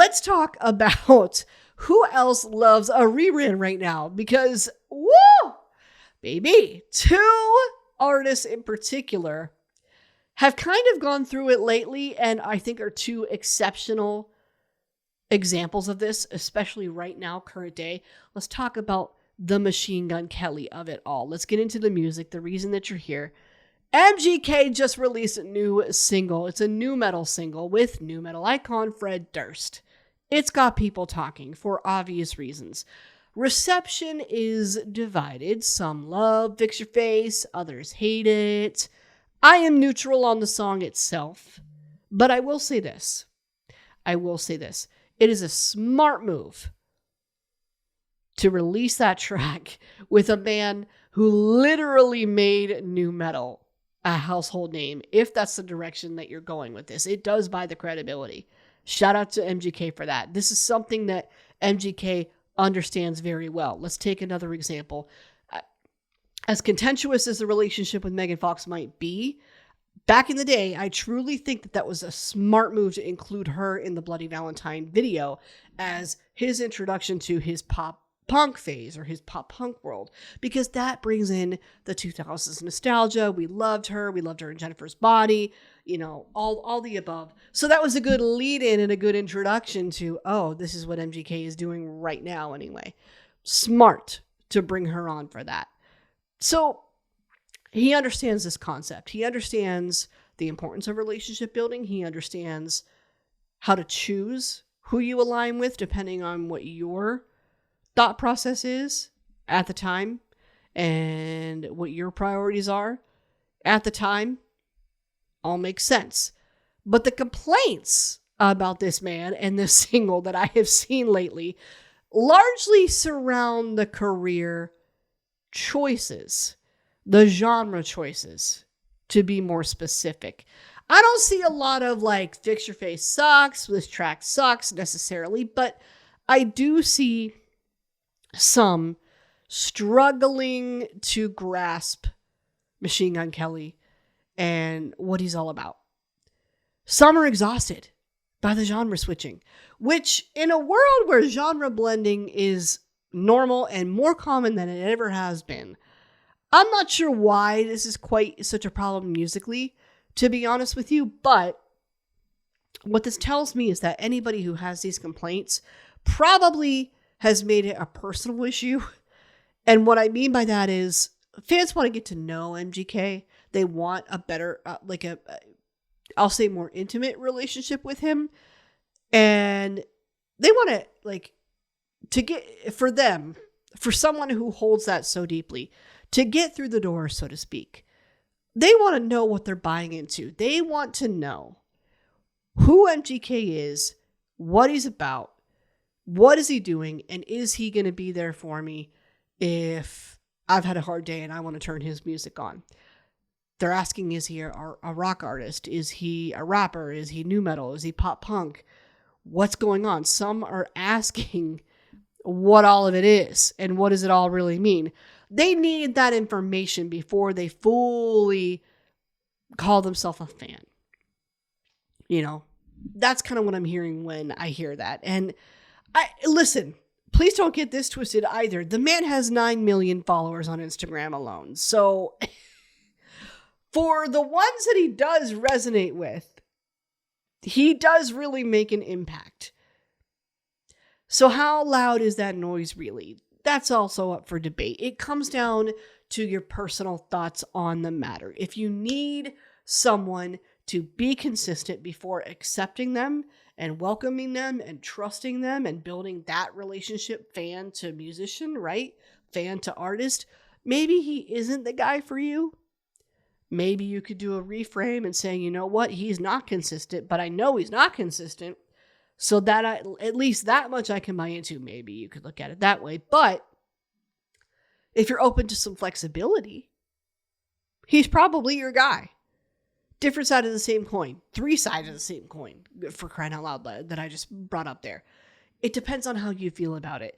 let's talk about who else loves a rerun right now, because woo, baby, two artists in particular have kind of gone through it lately, and I think are two exceptional examples of this, especially right now, current day. Let's talk about the Machine Gun Kelly of it all. Let's get into the music, the reason that you're here. MGK just released a new single. It's a new metal single with new metal icon Fred Durst. It's got people talking for obvious reasons. Reception is divided. Some love Fix Your Face, others hate it. I am neutral on the song itself, but I will say this. It is a smart move to release that track with a man who literally made nu metal a household name, if that's the direction that you're going with this. It does buy the credibility. Shout out to MGK for that. This is something that MGK understands very well. Let's take another example. As contentious as the relationship with Megan Fox might be, back in the day, I truly think that that was a smart move to include her in the Bloody Valentine video as his introduction to his pop punk phase or his pop punk world, because that brings in the 2000s nostalgia. We loved her in Jennifer's Body, all the above. So that was a good lead in and a good introduction to, oh, this is what MGK is doing right now anyway. Smart to bring her on for that. So he understands this concept. He understands the importance of relationship building. He understands how to choose who you align with depending on what your thought process is at the time and what your priorities are at the time. All makes sense. But the complaints about this man and this single that I have seen lately largely surround the career choices, the genre choices, to be more specific. I don't see a lot of like, Fix Your Face sucks, this track sucks necessarily, but I do see some struggling to grasp Machine Gun Kelly and what he's all about. Some are exhausted by the genre switching, which in a world where genre blending is normal and more common than it ever has been, I'm not sure why this is quite such a problem musically, to be honest with you, but what this tells me is that anybody who has these complaints probably has made it a personal issue. And what I mean by that is fans want to get to know MGK. They want a better, I'll say more intimate relationship with him. And they want to, for someone who holds that so deeply, to get through the door, so to speak, they want to know what they're buying into. They want to know who MGK is, what he's about, what is he doing, and is he going to be there for me if I've had a hard day and I want to turn his music on? They're asking, is he a rock artist? Is he a rapper? Is he nu metal? Is he pop punk? What's going on? Some are asking what all of it is and what does it all really mean. They need that information before they fully call themselves a fan. That's kind of what I'm hearing when I hear that. And listen, please don't get this twisted either. The man has 9 million followers on Instagram alone. So for the ones that he does resonate with, he does really make an impact. So how loud is that noise really? That's also up for debate. It comes down to your personal thoughts on the matter. If you need someone to be consistent before accepting them and welcoming them and trusting them and building that relationship, fan to musician, right? Fan to artist, maybe he isn't the guy for you. Maybe you could do a reframe and saying, you know what, he's not consistent, but I know he's not consistent. So that at least that much I can buy into. Maybe you could look at it that way. But if you're open to some flexibility, he's probably your guy. Different side of the same coin. 3 sides of the same coin, for crying out loud, that I just brought up there. It depends on how you feel about it.